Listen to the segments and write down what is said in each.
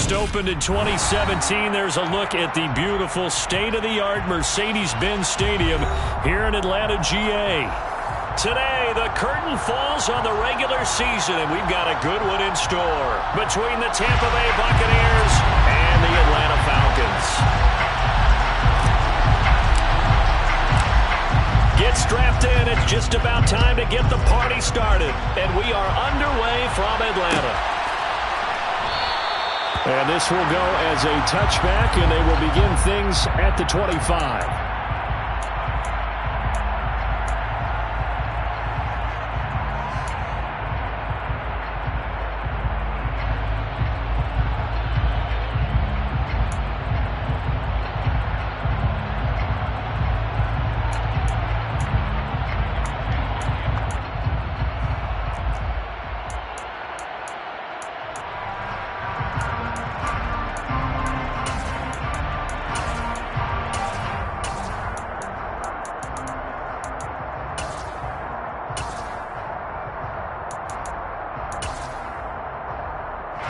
Just opened in 2017. There's a look at the beautiful state-of-the-art Mercedes-Benz Stadium here in Atlanta, GA. Today, the curtain falls on the regular season, and we've got a good one in store between the Tampa Bay Buccaneers and the Atlanta Falcons. Get strapped in. It's just about time to get the party started, and we are underway from Atlanta. And this will go as a touchback, and they will begin things at the 25.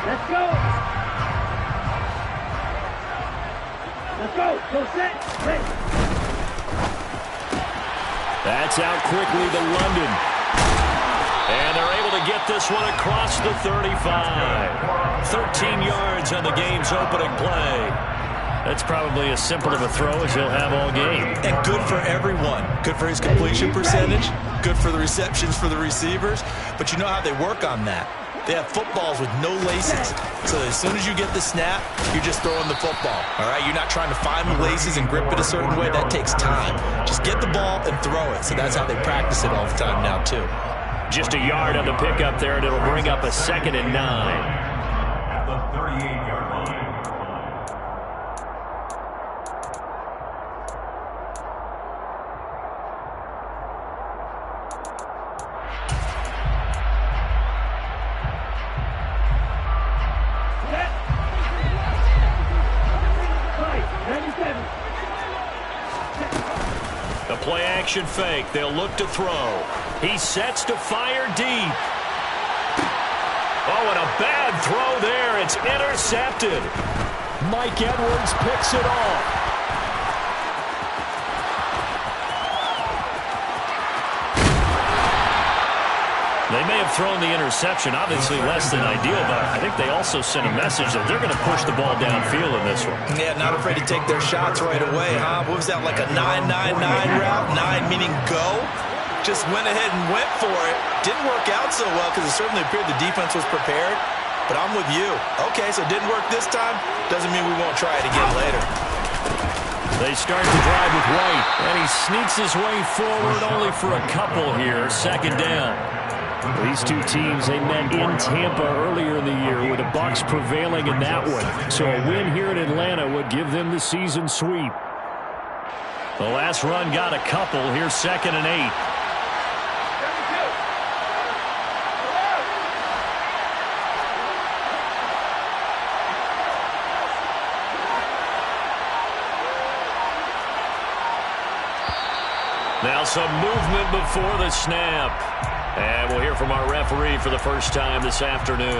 Let's go! Let's go! Go set! Hit! That's out quickly to London. And they're able to get this one across the 35. 13 yards on the game's opening play. That's probably as simple of a throw as he'll have all game. And good for everyone. Good for his completion percentage. Good for the receptions for the receivers. But you know how they work on that. They have footballs with no laces. So as soon as you get the snap, you're just throwing the football. All right? You're not trying to find the laces and grip it a certain way. That takes time. Just get the ball and throw it. So that's how they practice it all the time now, too. Just a yard on the pickup there, and it'll bring up a 2nd and 9. At the 38-yard line. The play-action fake. They'll look to throw. He sets to fire deep. Oh, and a bad throw there. It's intercepted. Mike Edwards picks it off. They may have thrown the interception, obviously less than ideal, but I think they also sent a message that they're going to push the ball downfield in this one. Yeah, not afraid to take their shots right away, huh? What was that, like a 9-9-9 route? 9 meaning go? Just went ahead and went for it. Didn't work out so well because it certainly appeared the defense was prepared. But I'm with you. Okay, so it didn't work this time. Doesn't mean we won't try it again later. They start to drive with White, and he sneaks his way forward only for a couple here. 2nd down. These two teams, they met in Tampa earlier in the year with the Bucs prevailing in that one. So a win here in Atlanta would give them the season sweep. The last run got a couple. Here's 2nd and 8. Now some movement before the snap. And we'll hear from our referee for the first time this afternoon.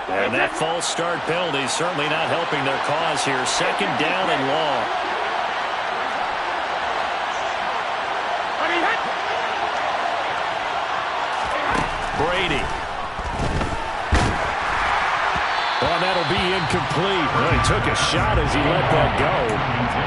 And that false start penalty is certainly not helping their cause here. 2nd down and long. Brady. Well, that'll be incomplete. Well, he took a shot as he let that go.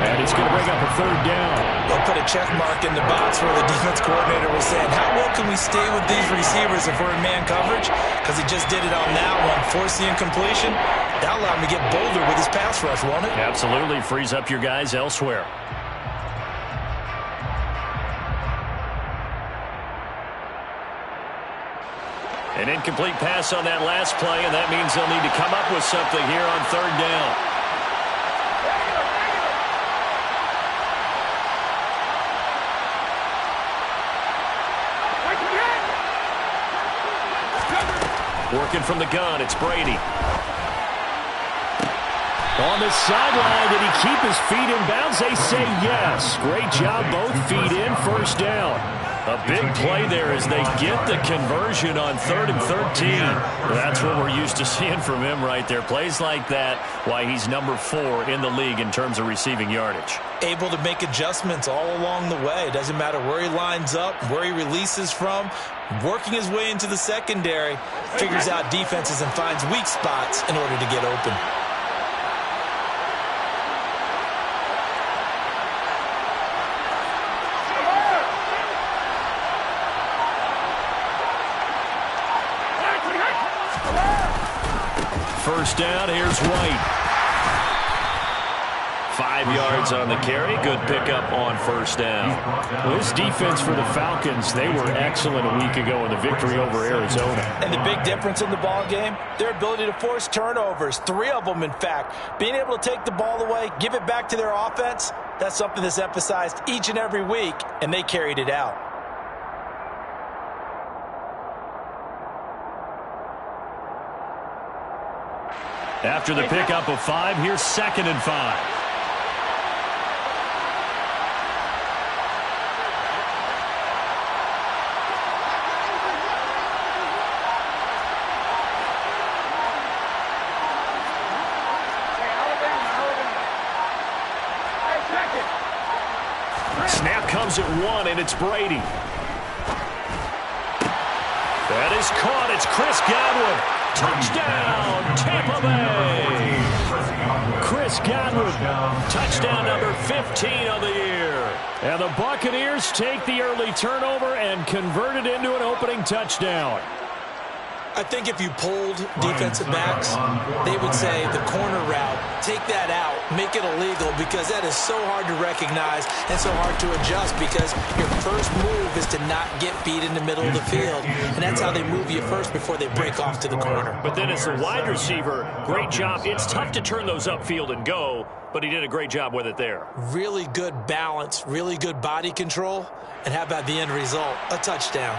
And it's going to bring up a 3rd down. They'll put a check mark in the box where the defense coordinator was saying, how well can we stay with these receivers if we're in man coverage? Because he just did it on that one, forced the incompletion. That allowed him to get bolder with his pass rush, won't it? Absolutely. Frees up your guys elsewhere. An incomplete pass on that last play, and that means they'll need to come up with something here on 3rd down. Working from the gun, it's Brady. On the sideline, did he keep his feet in bounds? They say yes. Great job, both feet in, 1st down. A big play there as they get the conversion on 3rd and 13. That's what we're used to seeing from him right there. Plays like that, why he's number 4 in the league in terms of receiving yardage. Able to make adjustments all along the way. It doesn't matter where he lines up, where he releases from. Working his way into the secondary, figures out defenses and finds weak spots in order to get open. First down, here's White. 5 yards on the carry. Good pickup on first down. Well, this defense for the Falcons, they were excellent a week ago in the victory over Arizona. And the big difference in the ball game, their ability to force turnovers. 3 of them, in fact. Being able to take the ball away, give it back to their offense, that's something that's emphasized each and every week, and they carried it out. After the pickup of 5, here's 2nd and 5. Snap comes at 1, and it's Brady. That is caught. It's Chris Godwin. Touchdown, Tampa Bay. Chris Godwin, touchdown number 15 of the year. And the Buccaneers take the early turnover and convert it into an opening touchdown. I think if you polled defensive backs, they would say the corner route, take that out, make it illegal, because that is so hard to recognize and so hard to adjust, because your first move is to not get beat in the middle of the field, and that's how they move you first before they break off to the corner. But then as a wide receiver, great job. It's tough to turn those upfield and go, but he did a great job with it there. Really good balance, really good body control, and how about the end result? A touchdown.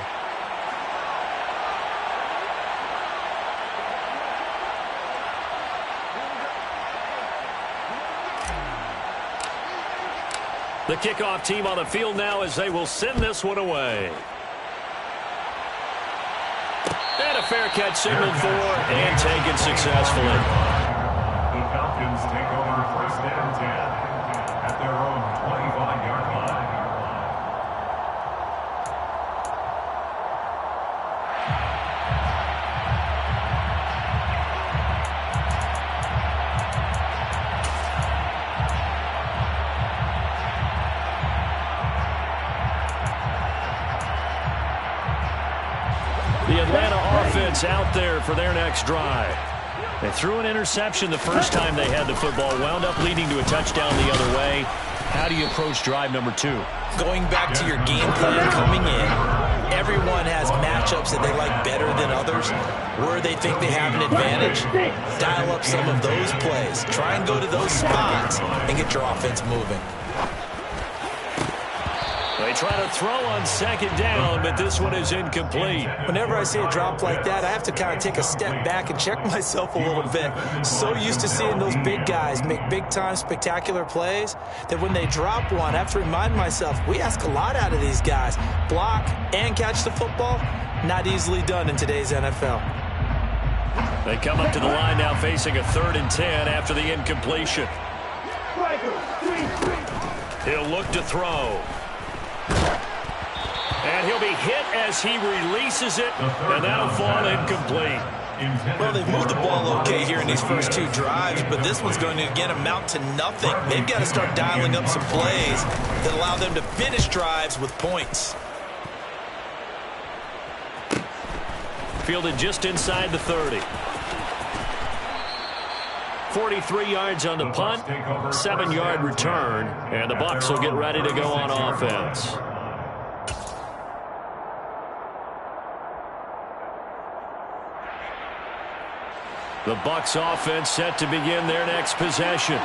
The kickoff team on the field now as they will send this one away. And a fair catch signaled for and taken successfully. The Falcons take over 1st and 10 at their own 25-yard line. The Atlanta offense out there for their next drive. They threw an interception the first time they had the football, wound up leading to a touchdown the other way. How do you approach drive number 2? Going back to your game plan coming in, everyone has matchups that they like better than others, where they think they have an advantage. Dial up some of those plays. Try and go to those spots and get your offense moving. They try to throw on 2nd down, but this one is incomplete. Whenever I see a drop like that, I have to kind of take a step back and check myself a little bit. So used to seeing those big guys make big-time spectacular plays that when they drop one, I have to remind myself, we ask a lot out of these guys. Block and catch the football, not easily done in today's NFL. They come up to the line now facing a 3rd and 10 after the incompletion. He'll look to throw. And he'll be hit as he releases it, and that'll fall incomplete. Well, they've moved the ball okay here in these first 2 drives, but this one's going to, again, amount to nothing. They've got to start dialing up some plays that allow them to finish drives with points. Fielded just inside the 30. 43 yards on the punt, 7-yard return, and the Bucs will get ready to go on offense. The Bucs offense set to begin their next possession.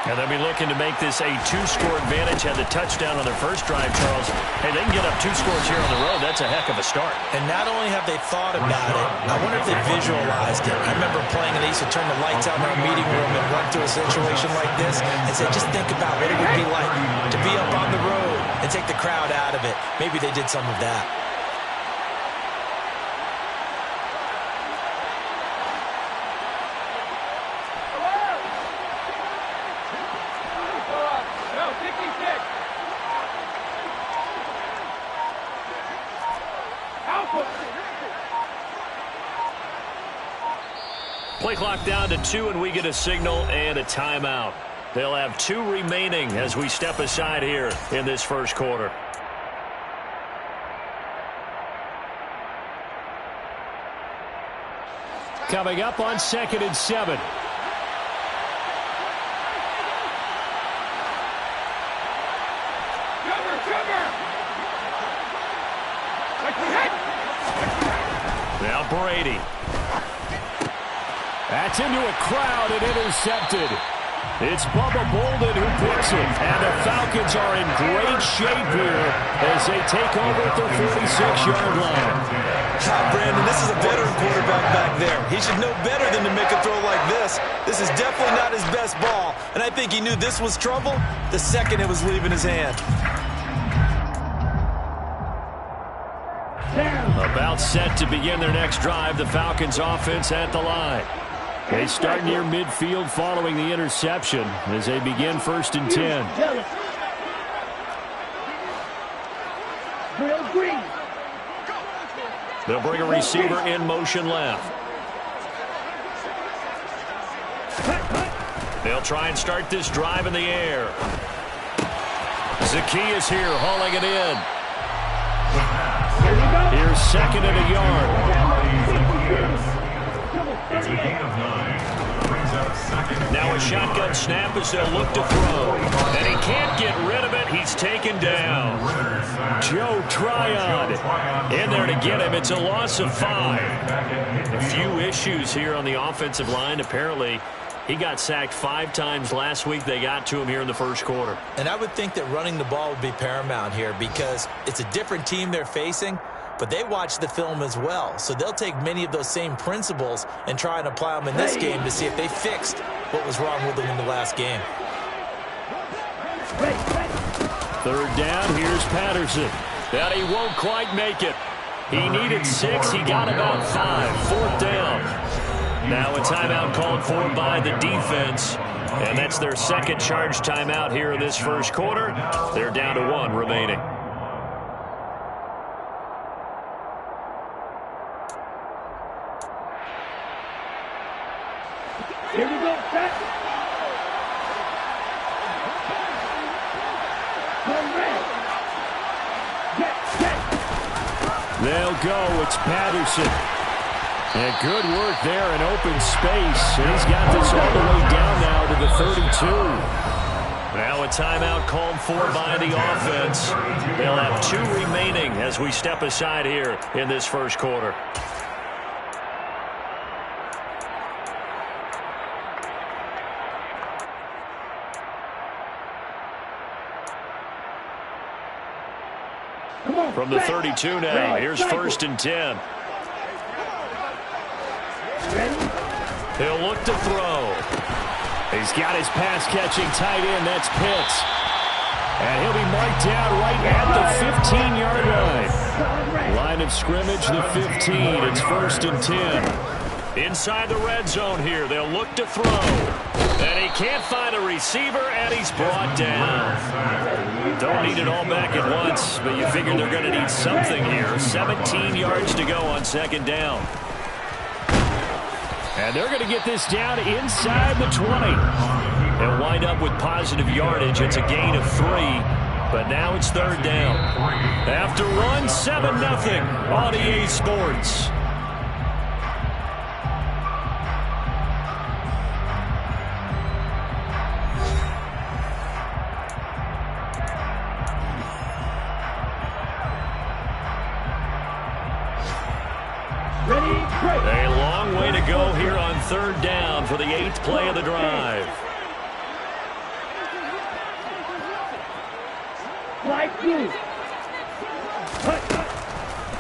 And they'll be looking to make this a 2-score advantage. Had the touchdown on their first drive, Charles. Hey, they can get up 2 scores here on the road. That's a heck of a start. And not only have they thought about it, I wonder if they visualized it. I remember playing, and they used to turn the lights out in our meeting room and run through a situation like this and say, just think about what it would be like to be up on the road and and take the crowd out of it. Maybe they did some of that. Play clock down to 2, and we get a signal and a timeout. They'll have 2 remaining as we step aside here in this first quarter. Coming up on 2nd and 7. Now Brady. That's into a crowd and intercepted. It's Bubba Bolden who picks it. And the Falcons are in great shape here as they take over at their 46-yard line. Brandon, this is a veteran quarterback back there. He should know better than to make a throw like this. This is definitely not his best ball. And I think he knew this was trouble the second it was leaving his hand. About set to begin their next drive, the Falcons offense at the line. They start near midfield following the interception as they begin 1st and 10. They'll bring a receiver in motion left. They'll try and start this drive in the air. Zacchaeus here hauling it in. Here's 2nd and a yard. It's a gain of 9. Brings up 2nd. Now a shotgun snap as they'll look to throw. And he can't get rid of it. He's taken down. Joe Tryon in there to get him. It's a loss of 5. A few issues here on the offensive line. Apparently, he got sacked 5 times last week. They got to him here in the first quarter. And I would think that running the ball would be paramount here because it's a different team they're facing, but they watch the film as well. So they'll take many of those same principles and try and apply them in this game to see if they fixed what was wrong with them in the last game. 3rd down, here's Patterson. And he won't quite make it. He needed 6, he got about 5. 4th down. Now a timeout called for by the defense. And that's their 2nd charge timeout here in this first quarter. They're down to 1 remaining. Here we go, set. They'll go. It's Patterson. And good work there in open space. And he's got this all the way down now to the 32. Now a timeout called for by the offense. They'll have 2 remaining as we step aside here in this first quarter. From the 32 now, here's 1st and 10. He'll look to throw. He's got his pass-catching tight end. That's Pitts. And he'll be marked down right at the 15-yard line. Line of scrimmage, the 15. It's 1st and 10. Inside the red zone here, they'll look to throw. And he can't find a receiver, and he's brought down. Don't need it all back at once, but you figure they're going to need something here. 17 yards to go on 2nd down. And they're going to get this down inside the 20. They'll wind up with positive yardage. It's a gain of 3, but now it's 3rd down. After one, 7-0 on EA Sports. A long way to go here on 3rd down for the 8th play of the drive.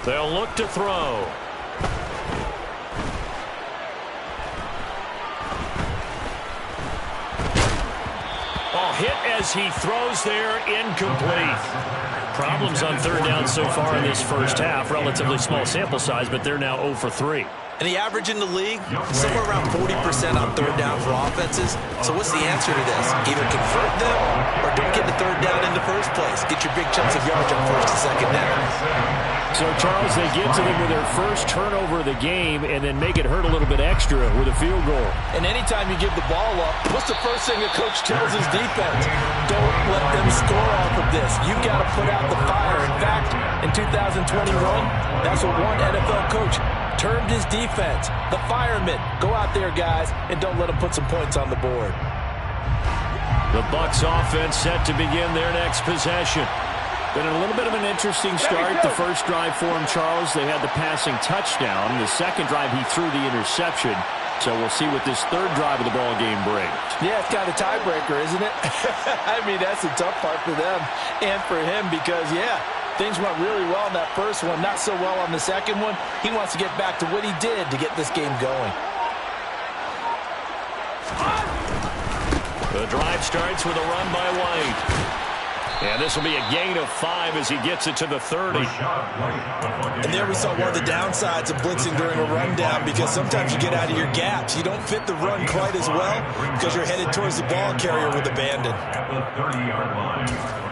They'll look to throw. Ball hit as he throws there, incomplete. Problems on third down so far in this first half. Relatively small sample size, but they're now 0 for 3. And the average in the league, somewhere around 40% on third down for offenses. So what's the answer to this? Either convert them or don't get the third down in the first place. Get your big chunks of yards on first and second down. So, Charles, they get to them with their first turnover of the game and then make it hurt a little bit extra with a field goal. And anytime you give the ball up, what's the first thing a coach tells his defense? Don't let them score off of this. You've got to put out the fire. In fact, in 2021, that's what one NFL coach termed his defense. The firemen. Go out there, guys, and don't let them put some points on the board. The Bucs offense set to begin their next possession. Been a little bit of an interesting start. The first drive for him, Charles, they had the passing touchdown. The second drive, he threw the interception. So we'll see what this third drive of the ball game brings. Yeah, it's kind of a tiebreaker, isn't it? I mean, that's the tough part for them and for him because, yeah, things went really well in that first one, not so well on the second one. He wants to get back to what he did to get this game going. The drive starts with a run by White. And this will be a gain of 5 as he gets it to the 30. And there we saw one of the downsides of blitzing during a rundown because sometimes you get out of your gaps. You don't fit the run quite as well because you're headed towards the ball carrier with abandon. At the 30-yard line.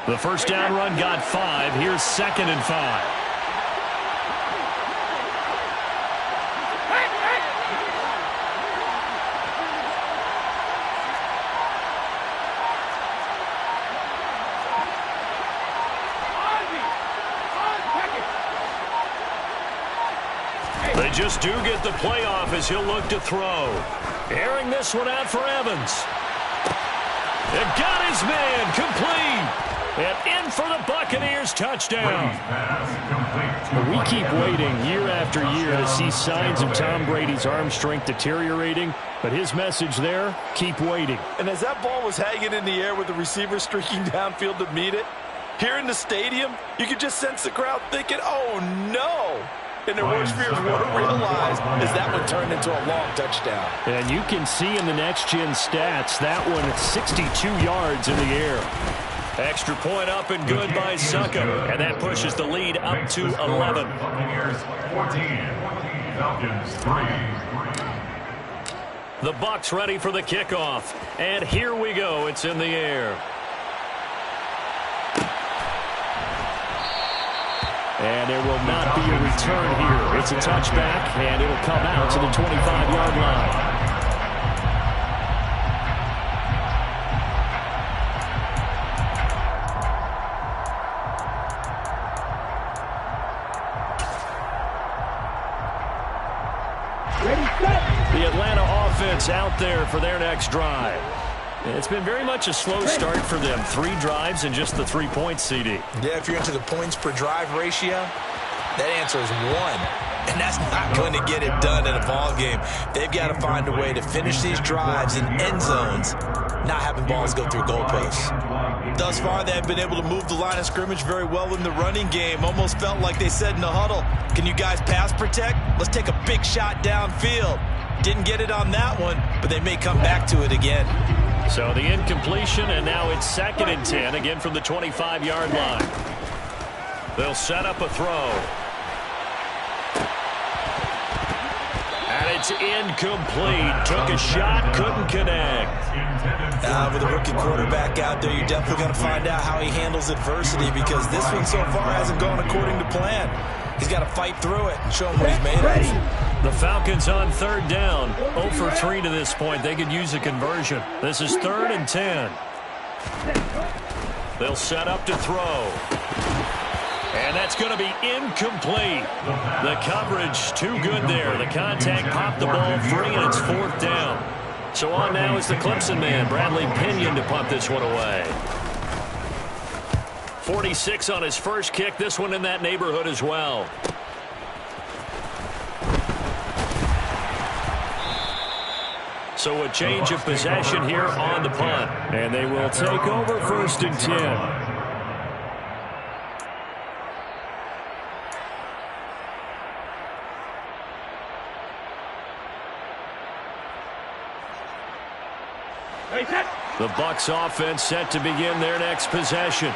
The first down run got 5. Here's 2nd and 5. They just do get the playoff as he'll look to throw. Airing this one out for Evans. It got his man complete. And in for the Buccaneers touchdown. We keep waiting year after year to see signs of Tom Brady's arm strength deteriorating. But his message there, keep waiting. And as that ball was hanging in the air with the receiver streaking downfield to meet it, here in the stadium, you could just sense the crowd thinking, oh, no. And their worst fears weren't realized as that one turned into a long touchdown. And you can see in the next-gen stats, that one at 62 yards in the air. Extra point up and good by Suckham. And that pushes the lead up to 11. Buccaneers 14, Falcons 3. The Bucs ready for the kickoff. And here we go. It's in the air. And there will not be a return here. It's a touchback, and it'll come out to the 25-yard line. The Atlanta offense out there for their next drive. It's been very much a slow start for them. 3 drives and just the 3 points, CD. Yeah, if you're into the points per drive ratio, that answer is 1. And that's not going to get it done in a ball game. They've got to find a way to finish these drives in end zones, not having balls go through goalposts. Thus far, they've been able to move the line of scrimmage very well in the running game. Almost felt like they said in the huddle, can you guys pass protect? Let's take a big shot downfield. Didn't get it on that one, but they may come back to it again. So the incompletion, and now it's 2nd and 10, again from the 25-yard line. They'll set up a throw. And it's incomplete. Took a shot, couldn't connect. With a rookie quarterback out there, you're definitely going to find out how he handles adversity because this one so far hasn't gone according to plan. He's got to fight through it and show him what he's made of. The Falcons on third down. 0 for 3 to this point. They could use a conversion. This is 3rd and 10. They'll set up to throw. And that's going to be incomplete. The coverage too good there. The contact popped the ball free, and it's 4th down. So on now is the Clemson man, Bradley Pinion, to punt this one away. 46 on his first kick. This one in that neighborhood as well. So a change of possession here on the punt. And they will take over 1st and 10. The Bucs offense set to begin their next possession.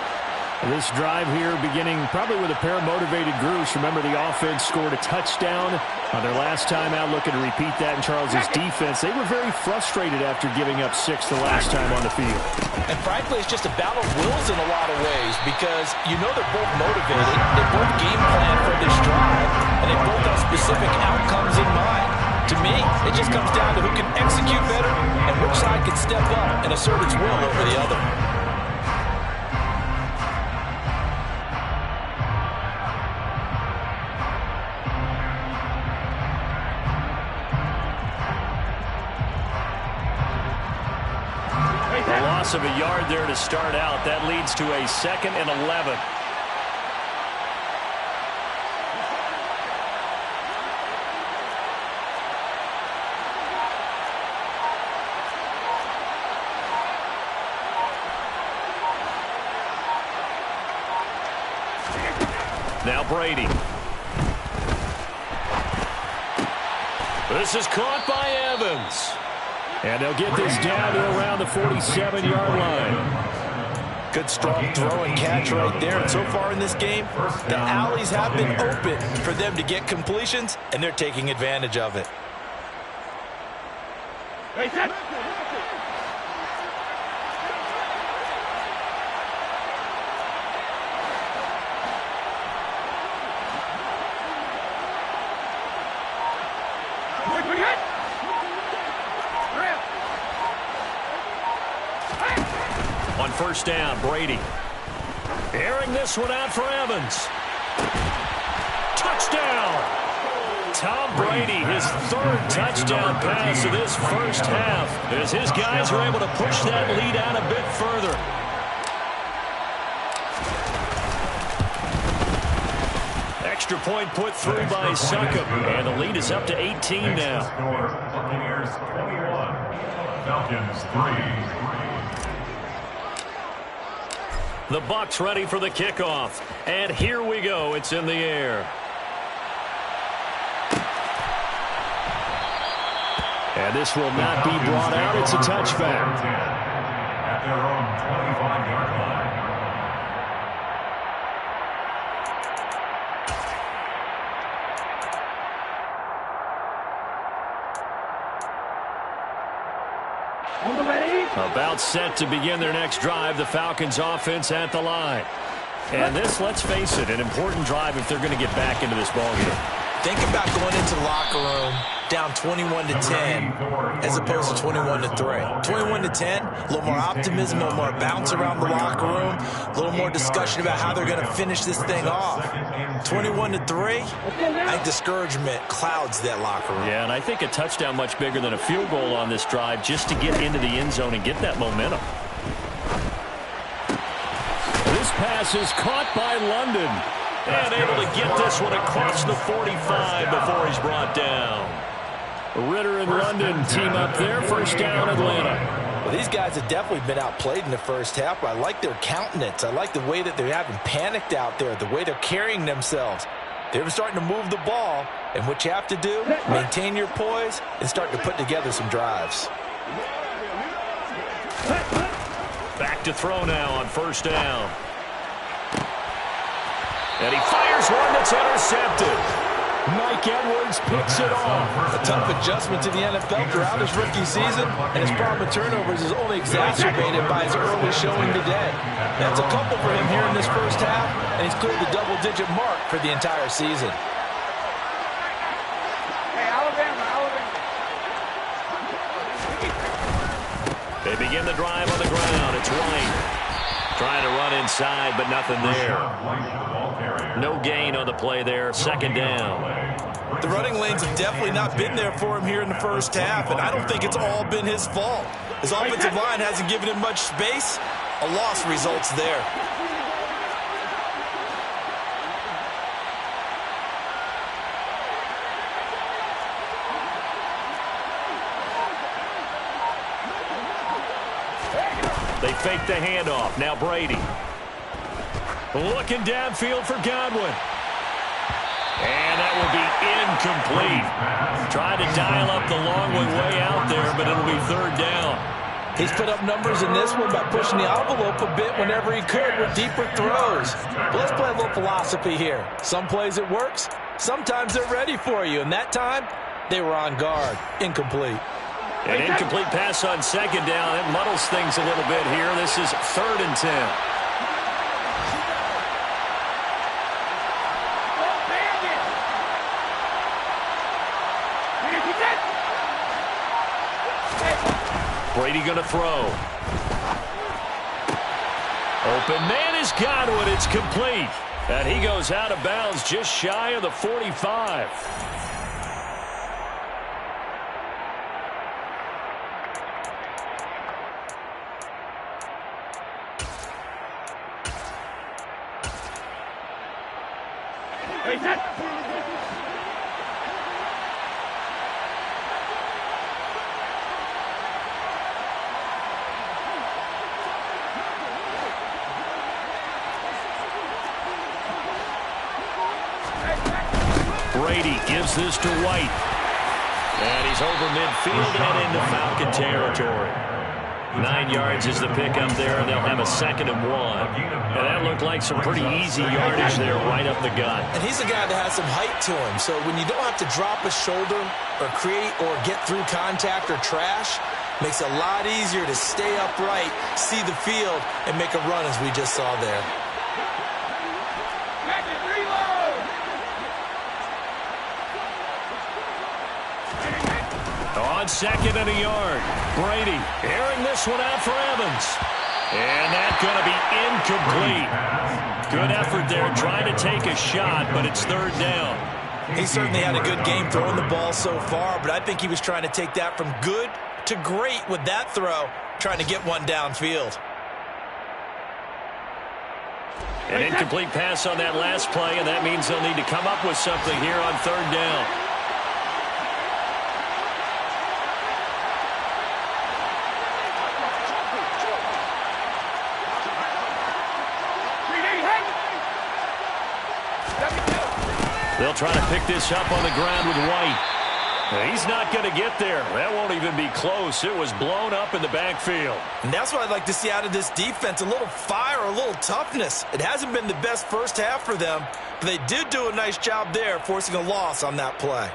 This drive here beginning probably with a pair of motivated groups. Remember, the offense scored a touchdown on their last time out, looking to repeat that in Charles's defense. They were very frustrated after giving up 6 the last time on the field. And frankly, it's just a battle of wills in a lot of ways because you know they're both motivated. They both game plan for this drive, and they both have specific outcomes in mind. To me, it just comes down to who can execute better and which side can step up and assert its will over the other. A loss of a yard there to start out. That leads to a 2nd and 11. Now Brady. This is caught by Evans. And they'll get this down to around the 47-yard line. Good strong throw and catch right there. And so far in this game, the alleys have been open for them to get completions, and they're taking advantage of it. On 1st down, Brady. Airing this one out for Evans. Touchdown! Tom Brady, his 3rd touchdown pass of this first half, as his guys are able to push that lead out a bit further. Extra point put through by Succop, and the lead is up to 18 now. Buccaneers 21, Falcons 3. The Bucs ready for the kickoff. And here we go. It's in the air. And this will not be brought out. It's a touchback. At their own 25-yard line. About set to begin their next drive, the Falcons offense at the line. And this, let's face it, an important drive if they're going to get back into this ballgame. Think about going into the locker room down 21-10 as opposed to 21-3. 21-10, a little more optimism, a little more bounce around the locker room, a little more discussion about how they're going to finish this thing off. 21-3, I think discouragement clouds that locker room. Yeah, and I think a touchdown much bigger than a field goal on this drive just to get into the end zone and get that momentum. This pass is caught by London. And able to get this one across the 45 before he's brought down. Ritter and London team up there. 1st down, Atlanta. Well, these guys have definitely been outplayed in the first half. I like their countenance. I like the way that they haven't panicked out there, the way they're carrying themselves. They're starting to move the ball, and what you have to do, maintain your poise and start to put together some drives. Back to throw now on 1st down. And he fires one that's intercepted. Mike Edwards picks it off. A tough adjustment to the NFL throughout his rookie season, and his problem with turnovers is only exacerbated by his early showing today. That's a couple for him here in this first half, and he's cleared the double-digit mark for the entire season. They begin the drive on the ground. It's White. Trying to run inside, but nothing there. No gain on the play there. 2nd down. The running lanes have definitely not been there for him here in the first half, and I don't think it's all been his fault. His offensive line hasn't given him much space. A loss results there. fake the handoff. Now Brady. Looking downfield for Godwin. And that will be incomplete. Tried to dial up the long way out there, but it'll be third down. He's put up numbers in this one by pushing the envelope a bit whenever he could with deeper throws. But let's play a little philosophy here. Some plays it works. Sometimes they're ready for you. And that time, they were on guard. Incomplete. An incomplete pass on second down. It muddles things a little bit here. This is 3rd and 10. Brady going to throw. Open man is Godwin. It's complete. And he goes out of bounds just shy of the 45. Brady gives this to White. And he's over midfield and into Falcon territory. 9 yards is the pickup there, and they'll have a 2nd and 1. And that looked like some pretty easy yardage there right up the gut. And he's a guy that has some height to him. So when you don't have to drop a shoulder or create or get through contact or trash, makes it a lot easier to stay upright, see the field, and make a run as we just saw there. On 2nd and a yard, Brady airing this one out for Evans. And that's going to be incomplete. Good effort there trying to take a shot, but it's 3rd down. He certainly had a good game throwing the ball so far, but I think he was trying to take that from good to great with that throw, trying to get one downfield. An incomplete pass on that last play, and that means they'll need to come up with something here on 3rd down. They'll try to pick this up on the ground with White. He's not going to get there. That won't even be close. It was blown up in the backfield. And that's what I'd like to see out of this defense, a little fire, a little toughness. It hasn't been the best first half for them, but they did do a nice job there, forcing a loss on that play.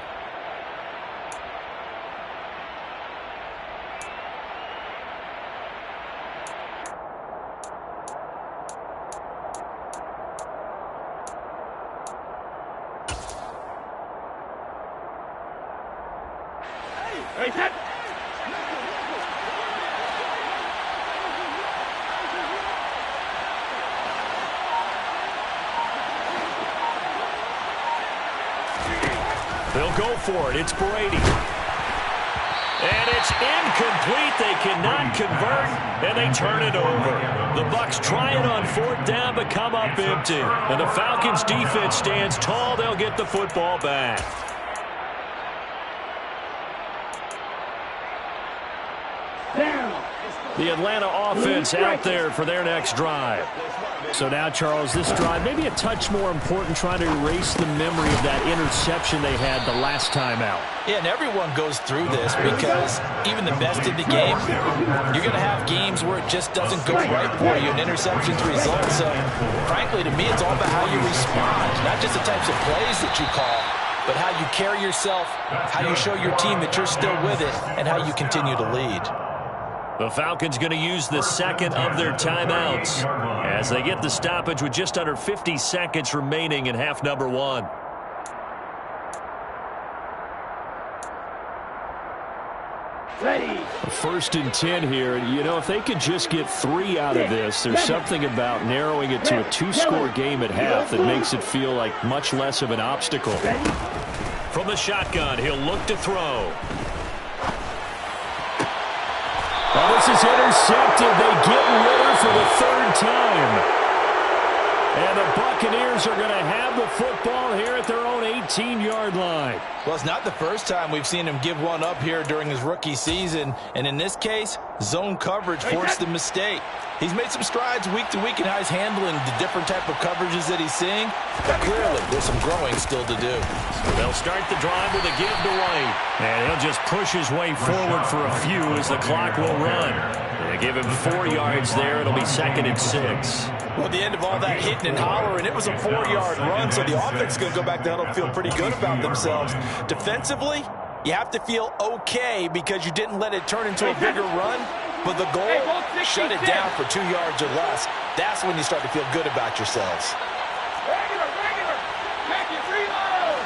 They'll go for it. It's Brady. And it's incomplete. They cannot convert, and they turn it over. The Bucs try it on 4th down, but come up empty. And the Falcons' defense stands tall. They'll get the football back. The Atlanta offense out there for their next drive. So now, Charles, this drive may be a touch more important, trying to erase the memory of that interception they had the last time out. Yeah, and everyone goes through this because even the best in the game, you're going to have games where it just doesn't go right for you, and interceptions result. So, frankly, to me, it's all about how you respond, not just the types of plays that you call, but how you carry yourself, how you show your team that you're still with it, and how you continue to lead. The Falcons going to use the 2nd of their timeouts as they get the stoppage with just under 50 seconds remaining in half number 1. Ready. 1st and 10 here. You know, if they could just get 3 out of this, there's something about narrowing it to a 2-score game at half that makes it feel like much less of an obstacle. From the shotgun, he'll look to throw. Oh, this is intercepted. They get Ritter for the 3rd time. And the Buccaneers are going to have the football here at their own 18. 18-yard line. Well, it's not the first time we've seen him give one up here during his rookie season. And in this case, zone coverage forced the mistake. He's made some strides week to week in how he's handling the different type of coverages that he's seeing. But clearly, there's some growing still to do. They'll start the drive with a give to White. And he'll just push his way forward for a few as the clock will run. They give him 4 yards there. It'll be 2nd and 6. Well, at the end of all that hitting and hollering, it was a 4-yard run, so the offense is going to go back down and feel pretty good about themselves. Defensively, you have to feel okay because you didn't let it turn into a bigger run, but the goal, shut it down for 2 yards or less. That's when you start to feel good about yourselves. Regular. Take it, reload.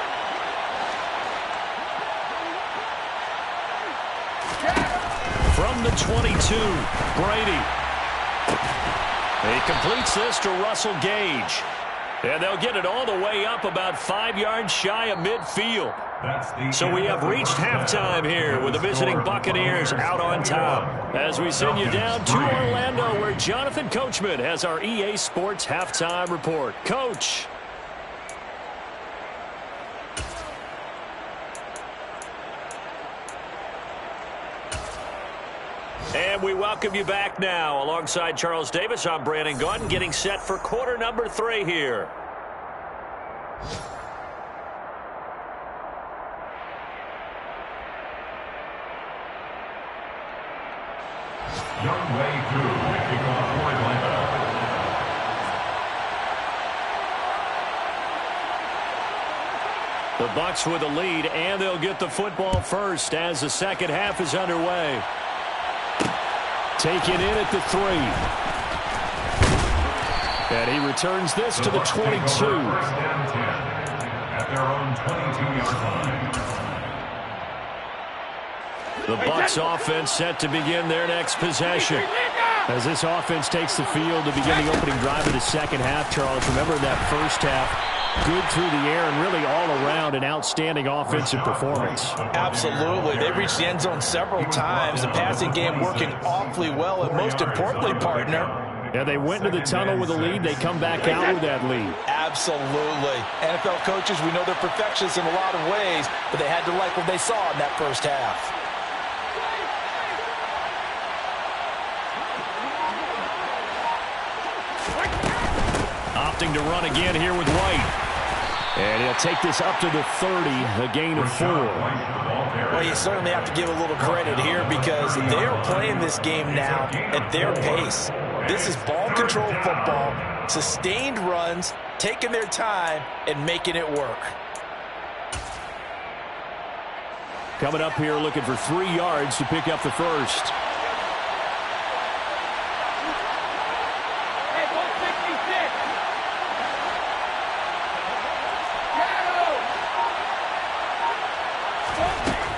From the 22, Brady. He completes this to Russell Gage. And they'll get it all the way up about 5 yards shy of midfield. So we have reached halftime here with the visiting Buccaneers out on top. As we send you down to Orlando, where Jonathan Coachman has our EA Sports halftime report. Coach. And we welcome you back now. Alongside Charles Davis, I'm Brandon Gaudin, getting set for quarter number 3 here. Young way through the kickoff for Atlanta. The Bucs with a lead, and they'll get the football first as the second half is underway. Taken in at the 3. And he returns this to the 22. First down 10 at their own 22-yard line. The Bucs offense set to begin their next possession. As this offense takes the field to begin the opening drive of the second half, Charles, remember that first half, good through the air and really all around an outstanding offensive performance. Absolutely. They reached the end zone several times. The passing game working awfully well. And most importantly, partner, Yeah, they went into the tunnel with a lead. They come back out with that lead. absolutely. NFL coaches, we know they're perfectionists in a lot of ways, but they had to like what they saw in that first half. Opting to run again here with White. And he'll take this up to the 30, a gain of 4. Well, you certainly have to give a little credit here because they are playing this game now at their pace. This is ball control football, sustained runs, taking their time, and making it work. Coming up here looking for 3 yards to pick up the first.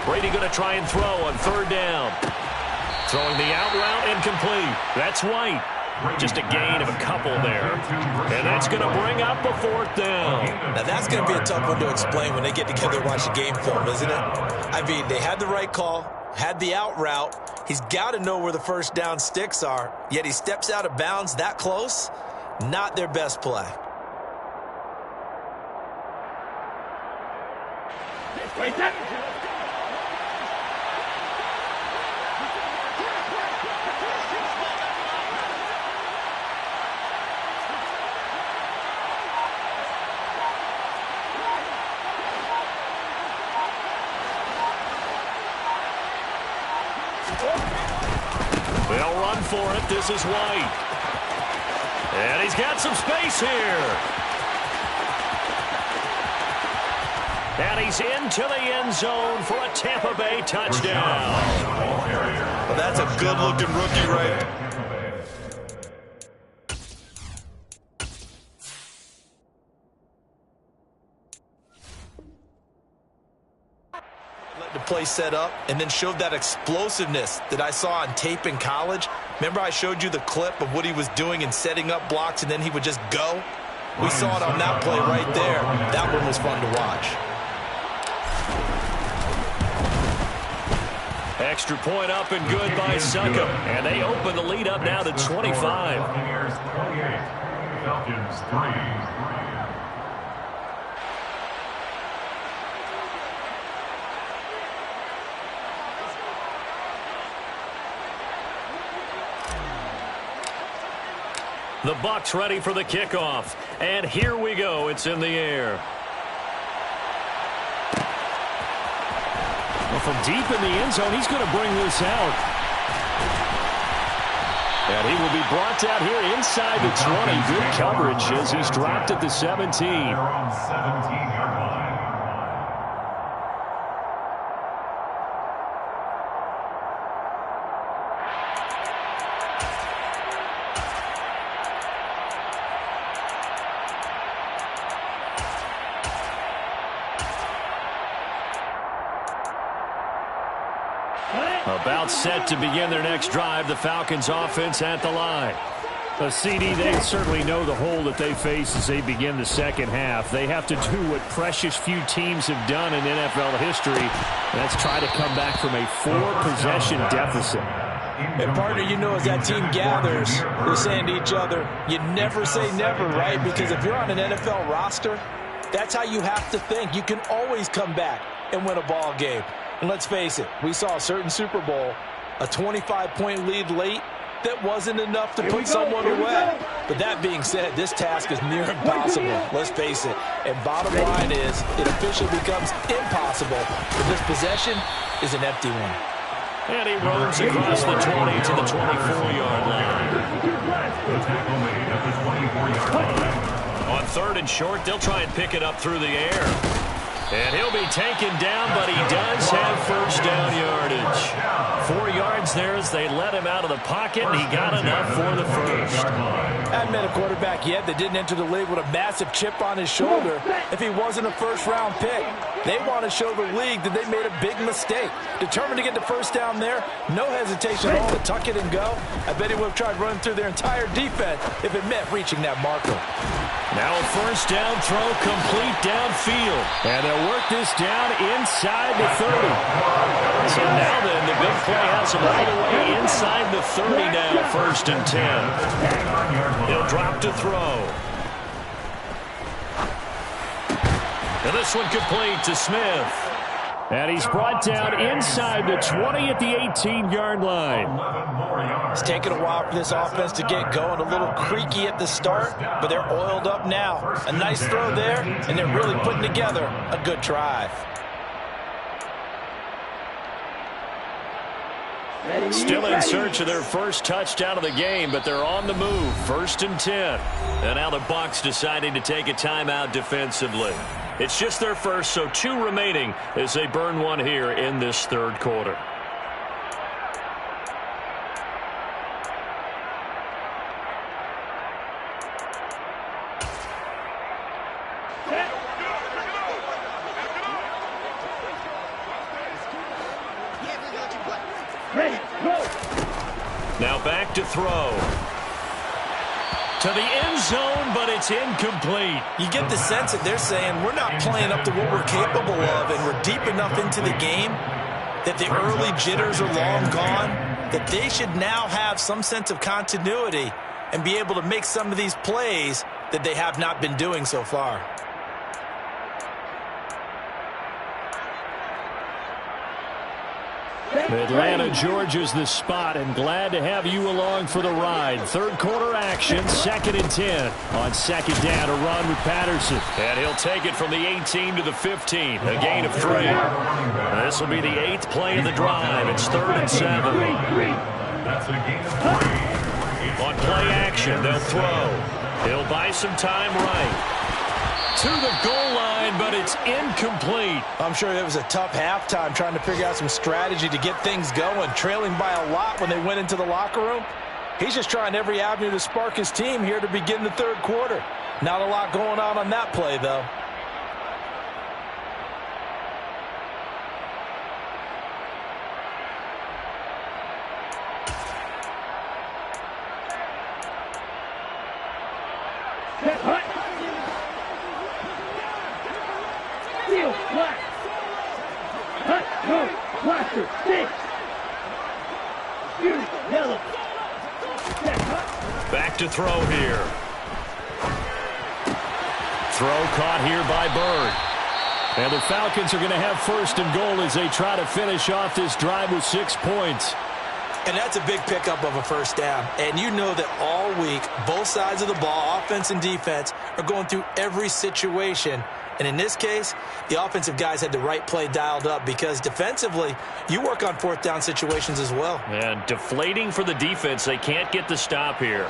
Brady going to try and throw on 3rd down. Throwing the out route incomplete. That's White. Just a gain of a couple there. And that's going to bring up a 4th down. Now, that's going to be a tough one to explain when they get together and watch the game film, isn't it? I mean, they had the right call, had the out route. He's got to know where the first down sticks are, yet he steps out of bounds that close. Not their best play. They'll run for it. This is White. And he's got some space here. And he's into the end zone for a Tampa Bay touchdown. Well, that's a good-looking rookie right there. Let the play set up and then showed that explosiveness that I saw on tape in college. Remember I showed you the clip of what he was doing and setting up blocks and then he would just go? We saw it on that play right there. That one was fun to watch. Extra point up and good by Succop. And they open the lead up now to 25. Buccaneers 28, Falcons 3. The Bucs ready for the kickoff. And here we go. It's in the air. Well, from deep in the end zone, he's going to bring this out. And he will be brought down here inside the 20. Good coverage as he's dropped at the 17. They're on 17-yard line. About set to begin their next drive, the Falcons offense at the line. A CD, they certainly know the hole that they face as they begin the second half. They have to do what precious few teams have done in NFL history. That's try to come back from a 4-possession deficit. And partner, you know, as that team gathers, they're saying to each other, you never say never, right? Because if you're on an NFL roster, that's how you have to think. You can always come back and win a ball game. And let's face it, we saw a certain Super Bowl, a 25-point lead late, that wasn't enough to put someone away. But that being said, this task is near impossible, let's face it. And bottom line is, it officially becomes impossible, but this possession is an empty one. And he roams across the 20 to the 24-yard line. The tackle made at the 24-yard line. On 3rd and short, they'll try and pick it up through the air. And he'll be taken down, but he does have first down yardage. 4 yards there as they let him out of the pocket, and he got enough for the first. Hadn't been a quarterback yet that didn't enter the league with a massive chip on his shoulder if he wasn't a first-round pick. They want to show the league that they made a big mistake. Determined to get the first down there, no hesitation at all to tuck it and go. I bet he would have tried running through their entire defense if it meant reaching that marker. Now a first down throw complete downfield. And they'll work this down inside the 30. So now then, the big play has him all the way inside the 30 now, 1st and 10. He'll drop to throw. And this one complete to Smith. And he's brought down inside the 20 at the 18-yard line. It's taken a while for this offense to get going. A little creaky at the start, but they're oiled up now. A nice throw there, and they're really putting together a good drive. Still in search of their first touchdown of the game, but they're on the move. 1st and 10. And now the Bucs deciding to take a timeout defensively. It's just their first, so 2 remaining as they burn one here in this 3rd quarter. Now back to throw. To the end zone, but it's incomplete. You get the sense that they're saying we're not playing up to what we're capable of, and we're deep enough into the game that the early jitters are long gone, that they should now have some sense of continuity and be able to make some of these plays that they have not been doing so far. Atlanta, Georgia's the spot, and glad to have you along for the ride. 3rd quarter action, 2nd and 10. On 2nd down, a run with Patterson. And he'll take it from the 18 to the 15, a gain of 3. This will be the 8th play of the drive. It's 3rd and 7. That's a gain of 3. On play action, they'll throw. He'll buy some time right. To the goal line, but it's incomplete. I'm sure it was a tough halftime trying to figure out some strategy to get things going, trailing by a lot when they went into the locker room. He's just trying every avenue to spark his team here to begin the 3rd quarter. Not a lot going on that play, though. Back to throw here. Throw caught here by Bird. And the Falcons are going to have 1st and goal as they try to finish off this drive with 6 points. And that's a big pickup of a first down. And you know that all week, both sides of the ball, offense and defense, are going through every situation. And in this case, the offensive guys had the right play dialed up because defensively, you work on fourth down situations as well. And deflating for the defense. They can't get the stop here.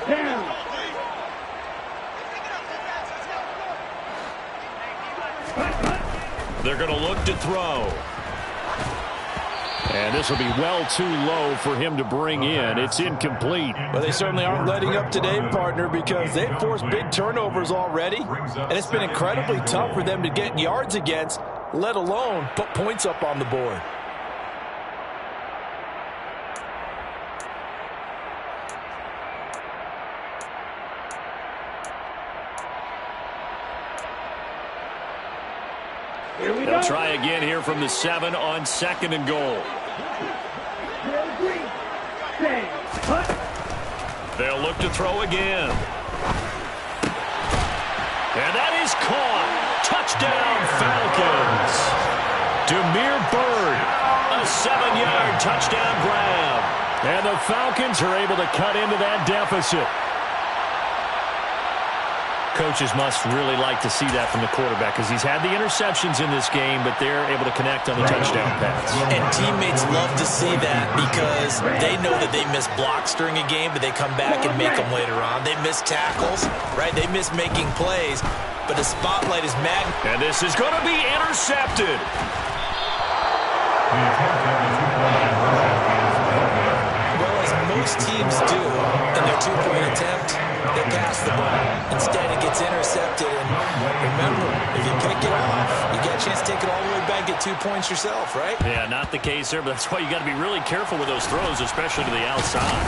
They're going to look to throw. And this will be well too low for him to bring in. It's incomplete. Well, they certainly aren't letting up today, partner, because they've forced big turnovers already. And it's been incredibly tough for them to get yards against, let alone put points up on the board. They'll try again here from the 7 on 2nd and goal. They'll look to throw again. And that is caught. Touchdown, Falcons. Demir Bird, a 7-yard touchdown grab. And the Falcons are able to cut into that deficit. Coaches must really like to see that from the quarterback because he's had the interceptions in this game, but they're able to connect on the touchdown pass. And teammates love to see that because they know that they miss blocks during a game, but they come back and make them later on. They miss tackles, right? They miss making plays, but the spotlight is magnified. And this is going to be intercepted. Well, as most teams do in their two-point attempt, they pass the ball. Instead, it gets intercepted. And remember, if you pick it off, you get a chance to take it all the way back, get 2 points yourself, right? Yeah, not the case there, but that's why you got to be really careful with those throws, especially to the outside.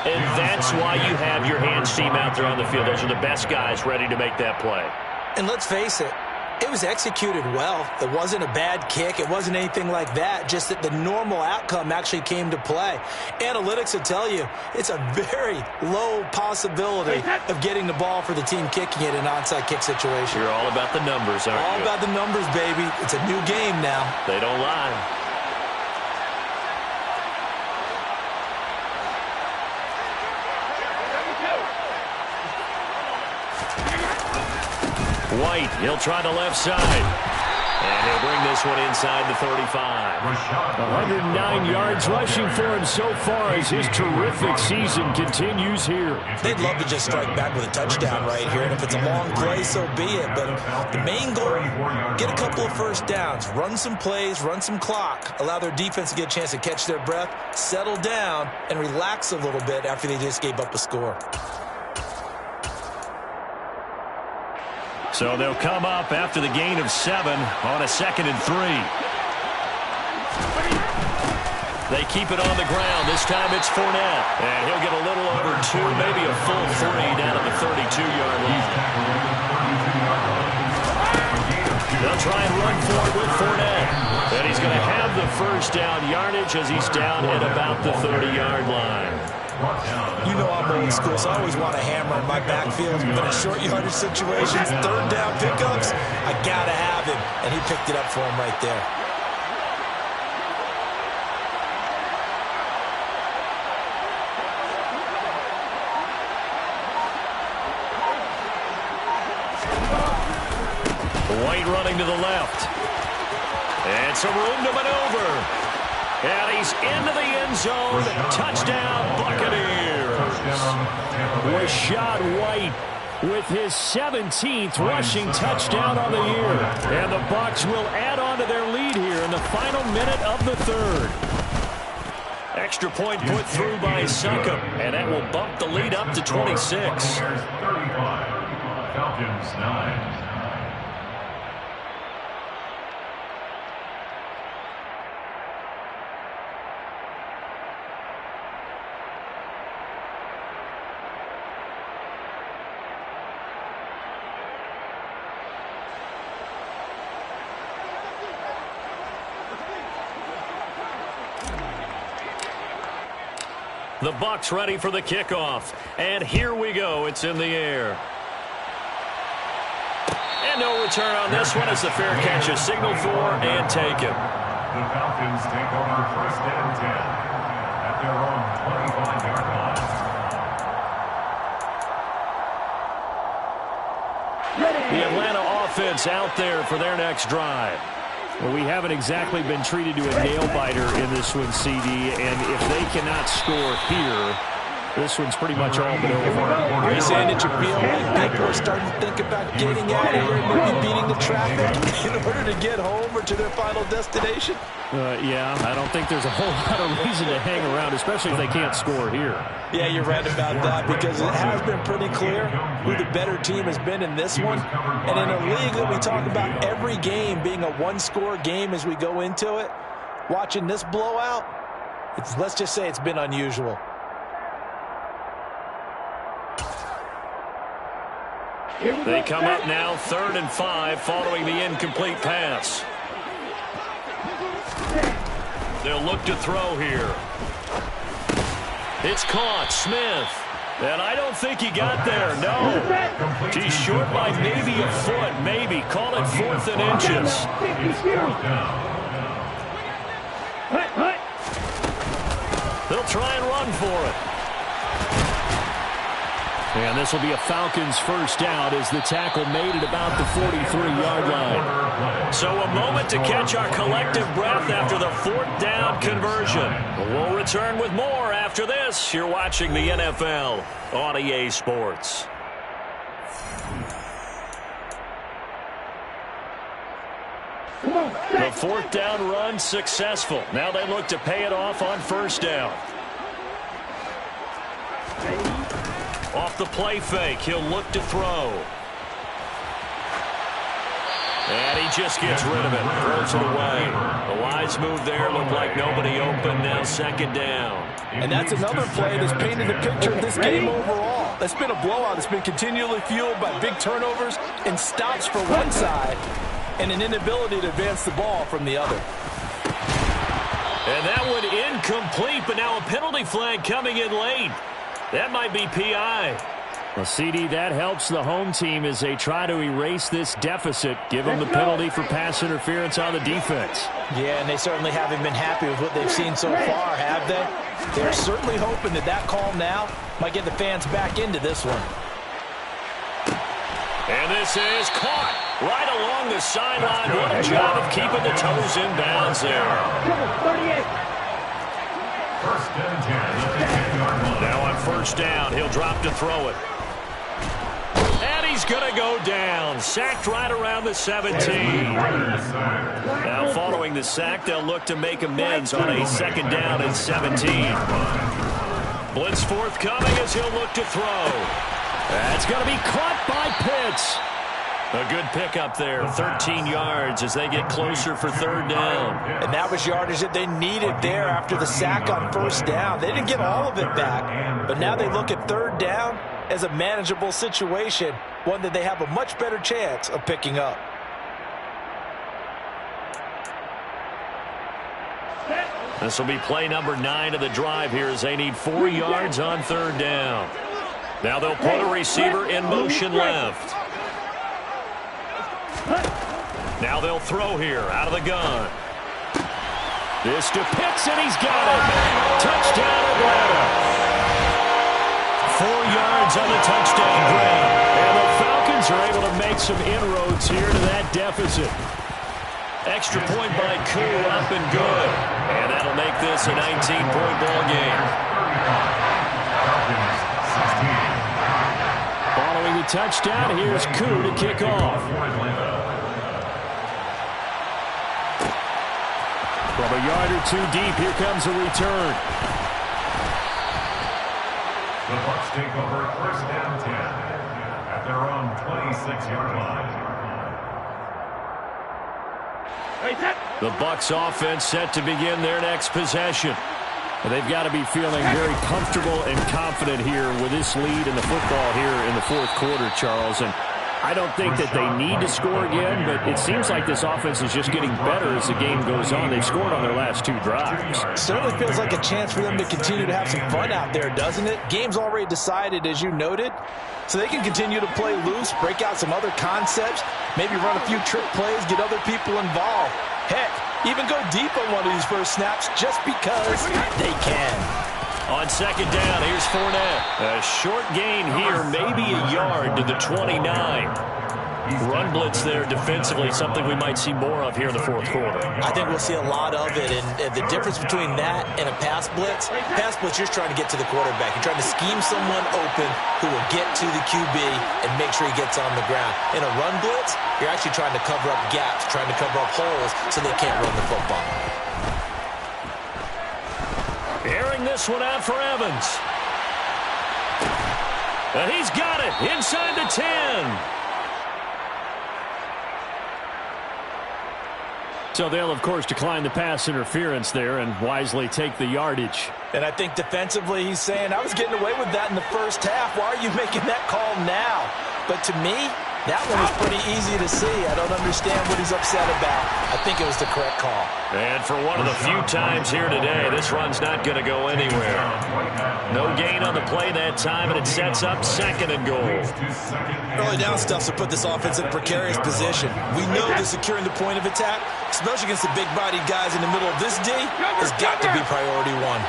And that's why you have your hands team out there on the field. Those are the best guys ready to make that play. And let's face it, it was executed well. It wasn't a bad kick. It wasn't anything like that, just that the normal outcome actually came to play. Analytics will tell you it's a very low possibility of getting the ball for the team kicking it in an onside kick situation. You're all about the numbers, aren't you? All about the numbers, baby. It's a new game now. They don't lie. White, he'll try the left side. And he'll bring this one inside the 35. 109 yards rushing for him so far as his terrific season continues here. They'd love to just strike back with a touchdown right here, and if it's a long play, so be it. But the main goal, get a couple of first downs, run some plays, run some clock, allow their defense to get a chance to catch their breath, settle down, and relax a little bit after they just gave up a score. So they'll come up after the gain of 7 on a 2nd and 3. They keep it on the ground. This time it's Fournette. And he'll get a little over 2, maybe a full 3 down at the 32-yard line. They'll try and run for it with Fournette. And he's going to have the first down yardage as he's down at about the 30-yard line. You know I'm old school, so I always want a hammer in my backfield. But in short yardage situations, third down pickups, I got to have him. And he picked it up for him right there. White running to the left. And some room to maneuver. And he's into the end zone. Touchdown, Buccaneers. Rashad White with his 17th rushing touchdown on the year. And the Bucs will add on to their lead here in the final minute of the 3rd. Extra point put through by Succop. And that will bump the lead up to 26. 35, Falcons 9. The Bucs ready for the kickoff. And here we go. It's in the air. And no return on this one as the fair catch is signaled for and taken. The Falcons take over 1st and 10 their own 25-yard line. The Atlanta offense out there for their next drive. Well, we haven't exactly been treated to a nail-biter in this one, CD, and if they cannot score here, this one's pretty much all but over. Are you saying that you feel like people are starting to think about getting out of here and maybe beating the traffic in order to get home or to their final destination? Yeah, I don't think there's a whole lot of reason to hang around, especially if they can't score here. Yeah, you're right about that, because it has been pretty clear who the better team has been in this one. And in a league that we talk about every game being a one-score game as we go into it, watching this blowout, let's just say it's been unusual. They come up now 3rd and 5 following the incomplete pass. They'll look to throw here. It's caught. Smith. And I don't think he got there. No. He's short by maybe a foot. Maybe. Call it 4th and inches. They'll try and run for it. And this will be a Falcons first down as the tackle made it about the 43-yard line. So a moment to catch our collective breath after the 4th down conversion. We'll return with more after this. You're watching the NFL on EA Sports. The 4th down run successful. Now they look to pay it off on first down. Off the play fake, he'll look to throw. And he just gets rid of it, throws it away. The wise move there, looked like nobody open, now 2nd down. And that's another play that's painted the picture of this game overall. That's been a blowout. It's been continually fueled by big turnovers and stops for one side and an inability to advance the ball from the other. And that one incomplete, but now a penalty flag coming in late. That might be PI. Well, CD, that helps the home team as they try to erase this deficit. Give them the penalty for pass interference on the defense. Yeah, and they certainly haven't been happy with what they've seen so far, have they? They're certainly hoping that that call now might get the fans back into this one. And this is caught right along the sideline. What a job of keeping the toes in bounds there. Now on first down, he'll drop to throw it. And he's going to go down. Sacked right around the 17. Now following the sack, they'll look to make amends on a 2nd down and 17. Blitz forthcoming as he'll look to throw. That's going to be caught by Pitts. A good pickup there, 13 yards as they get closer for 3rd down. And that was yardage that they needed there after the sack on first down. They didn't get all of it back, but now they look at 3rd down as a manageable situation, one that they have a much better chance of picking up. This will be play number 9 of the drive here as they need 4 yards on 3rd down. Now they'll put a receiver in motion left. Now they'll throw here out of the gun. This to Pitts, and he's got it. Touchdown, Atlanta. 4 yards on the touchdown grade. And the Falcons are able to make some inroads here to that deficit. Extra point by Koo, up and good. And that'll make this a 19-point ball game. Following the touchdown, here's Koo to kick off. From a yard or 2 deep, here comes a return. The Bucs take over 1st down 10 at their own 26-yard line. The Bucs offense set to begin their next possession. And they've got to be feeling very comfortable and confident here with this lead in the football here in the 4th quarter, Charles. And I don't think that they need to score again, but it seems like this offense is just getting better as the game goes on. They've scored on their last 2 drives. Certainly feels like a chance for them to continue to have some fun out there, doesn't it? Game's already decided, as you noted, so they can continue to play loose, break out some other concepts, maybe run a few trick plays, get other people involved. Heck, even go deep on one of these first snaps just because they can. On second down, here's Fournette. A short gain here, maybe a yard to the 29. Run blitz there defensively, something we might see more of here in the fourth quarter. I think we'll see a lot of it, and the difference between that and a pass blitz, you're just trying to get to the quarterback. You're trying to scheme someone open who will get to the QB and make sure he gets on the ground. In a run blitz, you're actually trying to cover up gaps, trying to cover up holes so they can't run the football. Airing this one out for Evans. And he's got it inside the 10. So they'll, of course, decline the pass interference there and wisely take the yardage. And I think defensively he's saying, I was getting away with that in the first half. Why are you making that call now? But to me, that one was pretty easy to see. I don't understand what he's upset about. I think it was the correct call. And for one of the few times here today, this run's not going to go anywhere. No gain on the play that time, and it sets up second and goal. Early down stuff to put this offense in a precarious position. We know that securing the point of attack, especially against the big-bodied guys in the middle of this D, has got to be priority one.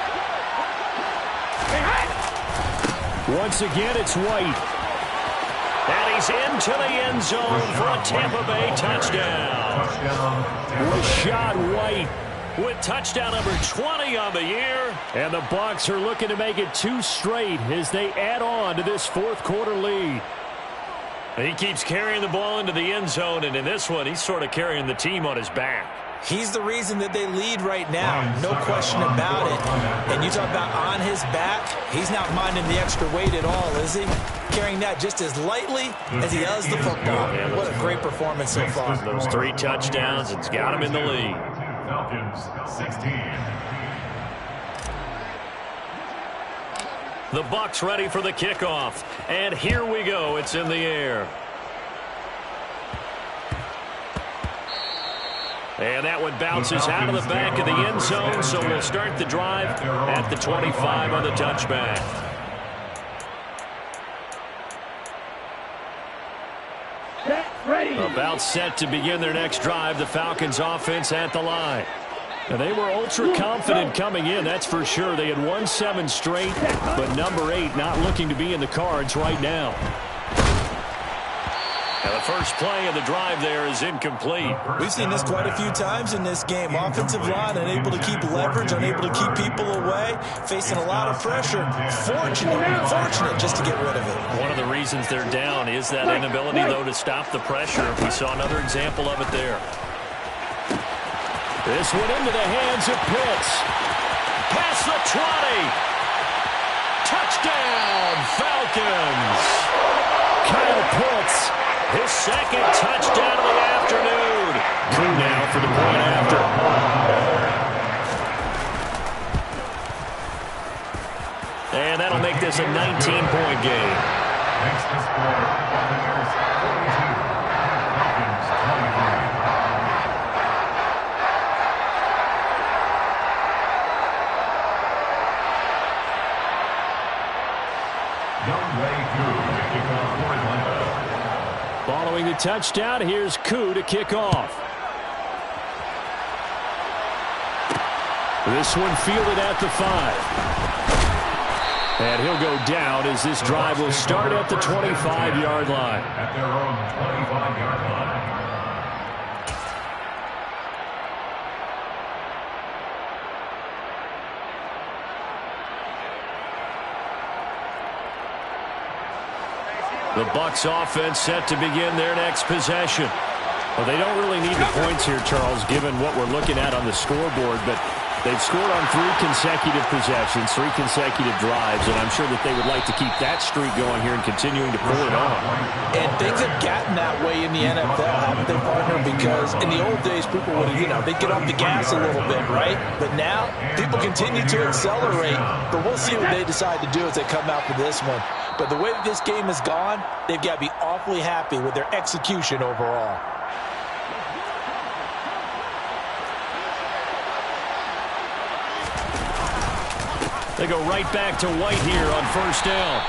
Once again, it's White. And he's into the end zone for a Tampa Bay touchdown. Rashad White With touchdown number 20 on the year. And the Bucs are looking to make it 2 straight as they add on to this fourth quarter lead. He keeps carrying the ball into the end zone, and in this one, he's sort of carrying the team on his back. He's the reason that they lead right now, no question about it. And you talk about on his back, he's not minding the extra weight at all, is he? Carrying that just as lightly as he does the football. What a great performance so far. Those 3 touchdowns, it's got him in the lead. Falcons 16. The Bucs ready for the kickoff. And here we go. It's in the air. And that one bounces out of the back of the end zone, so we'll start the drive at the 25 on the touchback. About set to begin their next drive, the Falcons offense at the line. And they were ultra confident coming in, that's for sure. They had won 7 straight, but number 8 not looking to be in the cards right now. Now the first play of the drive there is incomplete. We've seen this quite a few times in this game. Offensive line unable to keep leverage, unable to keep people away, facing a lot of pressure. Fortunate just to get rid of it. One of the reasons they're down is that inability, though, to stop the pressure. We saw another example of it there. This one into the hands of Pitts. Past the 20. Touchdown, Falcons. Kyle Pitts. His second touchdown of the afternoon. Crew now for the point after. And that'll make this a 19-point game. Makes the score Buccaneers 42, Falcons 25. Following the touchdown, here's Koo to kick off. This one fielded at the 5. And he'll go down as this drive will start at the 25-yard line. At their own 25-yard line. The Bucs offense set to begin their next possession. Well, they don't really need the points here, Charles, given what we're looking at on the scoreboard, but they've scored on 3 consecutive possessions, 3 consecutive drives, and I'm sure that they would like to keep that streak going here and continuing to pull it on. And things have gotten that way in the NFL, haven't they, partner? Because in the old days, people would, they'd get off the gas a little bit, right? But now, people continue to accelerate, but we'll see what they decide to do as they come out for this one. But the way this game has gone, they've got to be awfully happy with their execution overall. They go right back to White here on first down.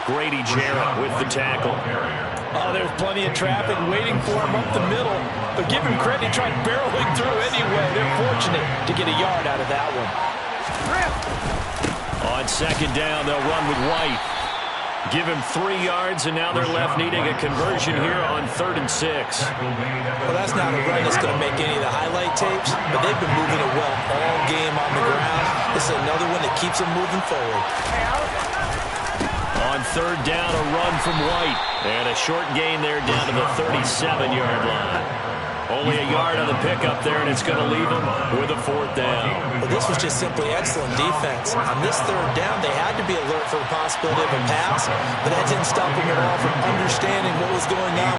Grady Jarrett with the tackle. Oh, there's plenty of traffic waiting for him up the middle. But give him credit, he tried barreling through anyway. They're fortunate to get a yard out of that one. On second down, they'll run with White. Give him 3 yards, and now they're left needing a conversion here on 3rd and 6. Well, that's not a run that's going to make any of the highlight tapes, but they've been moving it well all game on the ground. This is another one that keeps them moving forward. On 3rd down, a run from White. And a short gain there down to the 37-yard line. Only a yard on the pickup there, and it's going to leave them with a 4th down. Well, this was just simply excellent defense. On this 3rd down, they had to be alert for the possibility of a pass, but that didn't stop them at all from understanding what was going on.